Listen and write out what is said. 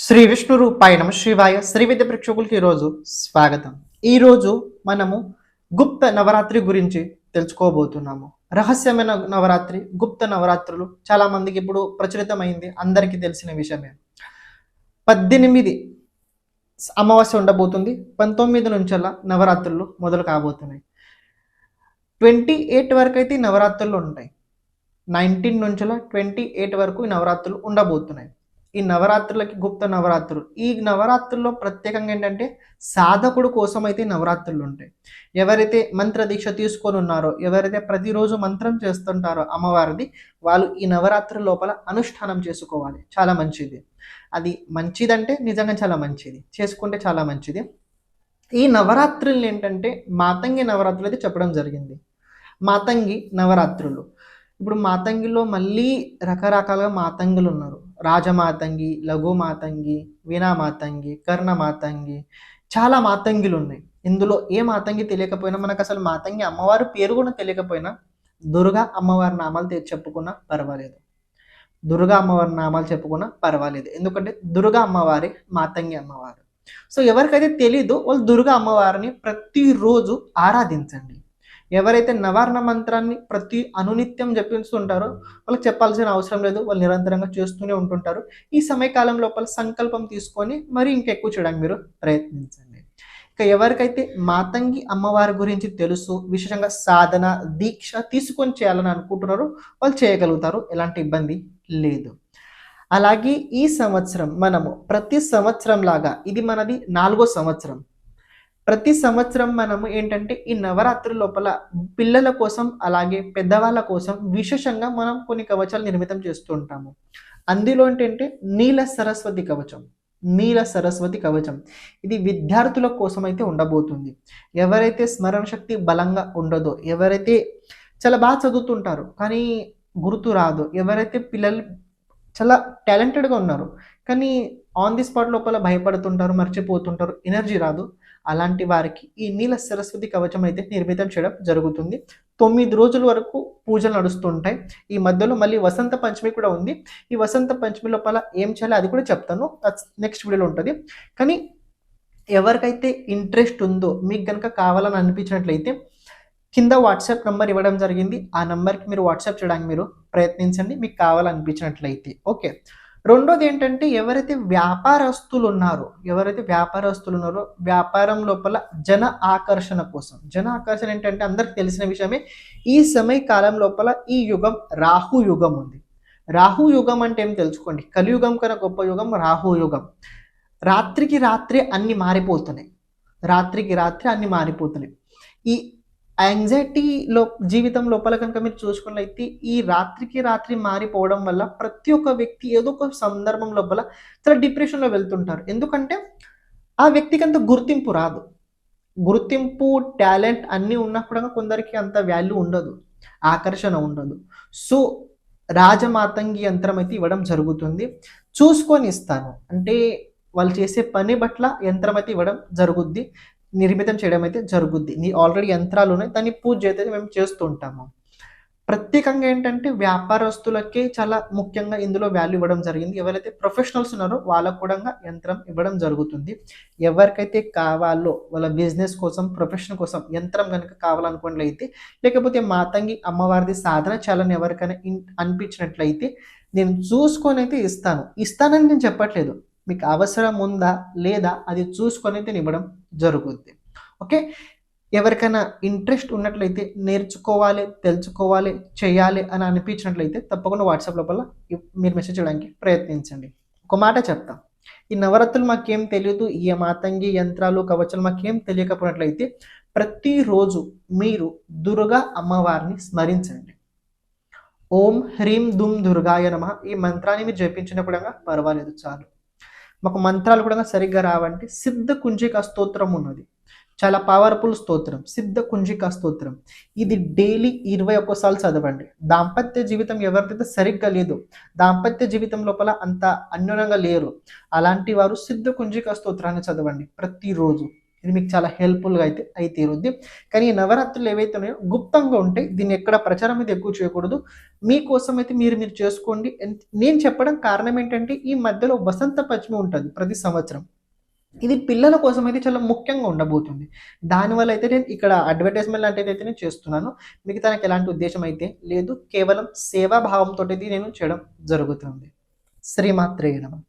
శ్రీ విష్ణు రూపాయ నమ శివాయ శ్రీ విద్య ప్రేక్షకులకి ఈరోజు స్వాగతం. ఈరోజు మనము గుప్త నవరాత్రి గురించి తెలుసుకోబోతున్నాము. రహస్యమైన నవరాత్రి, గుప్త నవరాత్రులు చాలా మందికి ఇప్పుడు ప్రచురితమైంది, అందరికీ తెలిసిన విషయమే. 18 అమావాస్య ఉండబోతుంది, 19 నుంచల్లా నవరాత్రులు మొదలు కాబోతున్నాయి. 28 వరకు అయితే నవరాత్రులు ఉంటాయి. 19 నుంచల్లా 28 వరకు ఈ నవరాత్రులు ఉండబోతున్నాయి. ఈ నవరాత్రులకి గుప్త నవరాత్రులు. ఈ నవరాత్రుల్లో ప్రత్యేకంగా ఏంటంటే సాధకుడు కోసం అయితే నవరాత్రులు ఉంటాయి. ఎవరైతే మంత్ర దీక్ష తీసుకొని ఉన్నారో, ఎవరైతే ప్రతిరోజు మంత్రం చేస్తుంటారో అమ్మవారిది, వాళ్ళు ఈ నవరాత్రుల లోపల అనుష్ఠానం చేసుకోవాలి. చాలా మంచిది. అది మంచిదంటే నిజంగా చాలా మంచిది, చేసుకుంటే చాలా మంచిది. ఈ నవరాత్రులు ఏంటంటే మాతంగి నవరాత్రులు అయితే చెప్పడం జరిగింది. మాతంగి నవరాత్రులు. ఇప్పుడు మాతంగిలో మళ్ళీ రకరకాలుగా మాతంగులు ఉన్నారు. రాజమాతంగి, లఘు మాతంగి, వీణా మాతంగి, కర్ణ మాతంగి, చాలా మాతంగిలు ఉన్నాయి. ఇందులో ఏ మాతంగి తెలియకపోయినా, మనకు అసలు మాతంగి అమ్మవారి పేరు కూడా తెలియకపోయినా, దుర్గా అమ్మవారి నామాలు చెప్పుకున్నా పర్వాలేదు. దుర్గా అమ్మవారి నామాలు చెప్పుకున్నా పర్వాలేదు. ఎందుకంటే దుర్గా అమ్మవారి మాతంగి అమ్మవారు. సో ఎవరికైతే తెలీదో వాళ్ళు దుర్గా అమ్మవారిని ప్రతిరోజు ఆరాధించండి. ఎవరైతే నవార్ణ మంత్రాన్ని ప్రతి అనునిత్యం జపిస్తుంటారో వాళ్ళకి చెప్పాల్సిన అవసరం లేదు, వాళ్ళు నిరంతరంగా చేస్తూనే ఉంటుంటారు. ఈ సమయకాలం లోపల సంకల్పం తీసుకొని మరి ఇంకెక్కువ చేయడానికి మీరు ప్రయత్నించండి. ఇక ఎవరికైతే మాతంగి అమ్మవారి గురించి తెలుసు, విశేషంగా సాధన దీక్ష తీసుకొని చేయాలని అనుకుంటున్నారో వాళ్ళు చేయగలుగుతారు, ఎలాంటి ఇబ్బంది లేదు. అలాగే ఈ సంవత్సరం మనము ప్రతి సంవత్సరం లాగా ఇది మనది 4వ సంవత్సరం. ప్రతి సంవత్సరం మనము ఏంటంటే ఈ నవరాత్రి లోపల పిల్లల కోసం అలాగే పెద్దవాళ్ళ కోసం విశేషంగా మనం కొన్ని కవచాలు నిర్మితం చేస్తూ ఉంటాము. అందులో ఏంటంటే నీల సరస్వతి కవచం. నీల సరస్వతి కవచం ఇది విద్యార్థుల కోసం అయితే ఉండబోతుంది. ఎవరైతే స్మరణ శక్తి బలంగా ఉండదో, ఎవరైతే చాలా బాగా చదువుతుంటారో కానీ గుర్తు రాదు, ఎవరైతే పిల్లలు చాలా టాలెంటెడ్గా ఉన్నారు కానీ ఆన్ ది స్పాట్ లోపల భయపడుతుంటారు, మర్చిపోతుంటారు, ఎనర్జీ రాదు, అలాంటి వారికి ఈ నీల సరస్వతి కవచం అయితే నిర్మితం చేయడం జరుగుతుంది. 9 రోజుల వరకు పూజలు నడుస్తుంటాయి. ఈ మధ్యలో మళ్ళీ వసంత పంచమి కూడా ఉంది. ఈ వసంత పంచమి లోపల ఏం చేయాలో అది కూడా చెప్తాను, నెక్స్ట్ వీడియోలో ఉంటుంది. కానీ ఎవరికైతే ఇంట్రెస్ట్ ఉందో, మీకు కనుక కావాలని అనిపించినట్లయితే కింద వాట్సాప్ నెంబర్ ఇవ్వడం జరిగింది. ఆ నెంబర్కి మీరు వాట్సాప్ చేయడానికి మీరు ప్రయత్నించండి, మీకు కావాలనిపించినట్లయితే. ఓకే. రెండోది ఏంటంటే ఎవరైతే వ్యాపారస్తులు ఉన్నారో, వ్యాపారం లోపల జన ఆకర్షణ కోసం. జన ఆకర్షణ ఏంటంటే అందరికి తెలిసిన విషయమే. ఈ సమయ కాలం లోపల ఈ యుగం రాహు యుగం ఉంది. రాహు యుగం అంటే ఏం తెలుసుకోండి. కలియుగం కన్నా గొప్ప యుగం రాహు యుగం. రాత్రికి రాత్రి అన్ని మారిపోతున్నాయి. ఈ యాంగ్జైటీలో జీవితం లోపల కనుక మీరు చూసుకున్నట్లయితే ఈ రాత్రికి రాత్రి మారిపోవడం వల్ల ప్రతి ఒక్క వ్యక్తి ఏదో ఒక సందర్భం లోపల చాలా డిప్రెషన్లో వెళ్తుంటారు. ఎందుకంటే ఆ వ్యక్తికి అంత గుర్తింపు రాదు. గుర్తింపు, టాలెంట్ అన్నీ ఉన్నా కూడా కొందరికి అంత వాల్యూ ఉండదు, ఆకర్షణ ఉండదు. సో రాజమాతంగి యంత్రం అయితే ఇవ్వడం జరుగుతుంది. చూసుకొని ఇస్తాను అంటే వాళ్ళు చేసే పని పట్ల యంత్రం అయితే ఇవ్వడం జరుగుద్ది, నిర్మితం చేయడం అయితే జరుగుద్ది. ఆల్రెడీ యంత్రాలు ఉన్నాయి, దాన్ని పూజ అయితే మేము చేస్తూ ఉంటాము. ప్రత్యేకంగా ఏంటంటే వ్యాపారస్తులకే చాలా ముఖ్యంగా ఇందులో వాల్యూ ఇవ్వడం జరిగింది. ఎవరైతే ప్రొఫెషనల్స్ ఉన్నారో వాళ్ళకు కూడా యంత్రం ఇవ్వడం జరుగుతుంది. ఎవరికైతే కావాలో వాళ్ళ బిజినెస్ కోసం, ప్రొఫెషన్ కోసం యంత్రం కనుక కావాలనుకున్నట్లయితే, లేకపోతే మాతంగి అమ్మవారిది సాధన చేయాలని ఎవరికైనా అనిపించినట్లయితే నేను చూసుకొని అయితే ఇస్తానని నేను చెప్పట్లేదు, మీకు అవసరం ఉందా లేదా అది చూసుకొని అయితే ఇవ్వడం జరుగుద్ది. ఓకే. ఎవరికైనా ఇంట్రెస్ట్ ఉన్నట్లయితే, నేర్చుకోవాలి, తెలుసుకోవాలి, చేయాలి అని అనిపించినట్లయితే తప్పకుండా వాట్సాప్ లోపల మీరు మెసేజ్ చేయడానికి ప్రయత్నించండి. ఒక మాట చెప్తా, ఈ నవరాత్రులు మాకేం తెలియదు, ఈ మాతంగి యంత్రాలు కవచాలు మాకేం తెలియకపోయినట్లయితే ప్రతిరోజు మీరు దుర్గా అమ్మవారిని స్మరించండి. ఓం హ్రీం దుమ్ దుర్గాయ నమః ఈ మంత్రాన్ని మీరు జపించినప్పుడు పర్వాలేదు, చాలు. మాకు మంత్రాలు కూడా సరిగ్గా రావంటే సిద్ధ కుంజికా స్తోత్రం ఉన్నది, చాలా పవర్ఫుల్ స్తోత్రం, సిద్ధ కుంజికా స్తోత్రం. ఇది డైలీ 21 సార్లు చదవండి. దాంపత్య జీవితం ఎవరికైతే సరిగ్గా లేదు, దాంపత్య జీవితం లోపల అంత అన్యోన్యంగా లేరు, అలాంటి వారు సిద్ధ కుంజికా స్తోత్రాన్ని చదవండి ప్రతిరోజు. ఇది మీకు చాలా హెల్ప్ఫుల్గా అయితే తీరుద్ది. కానీ ఈ నవరాత్రులు ఏవైతే ఉన్నాయో గుప్తంగా ఉంటాయి. దీన్ని ఎక్కడ ప్రచారం అయితే ఎక్కువ చేయకూడదు. మీకోసం అయితే మీరు చేసుకోండి. నేను చెప్పడం కారణం ఏంటంటే ఈ మధ్యలో వసంత పంచమి ఉంటుంది ప్రతి సంవత్సరం. ఇది పిల్లల కోసం అయితే చాలా ముఖ్యంగా ఉండబోతుంది. దానివల్ల అయితే నేను ఇక్కడ అడ్వర్టైజ్మెంట్ లాంటిదైతే నేను చేస్తున్నాను. మిగతా నాకు ఎలాంటి ఉద్దేశ్యం అయితే లేదు. కేవలం సేవా భావంతోటి నేను చేయడం జరుగుతుంది. శ్రీమాత్రే నమః.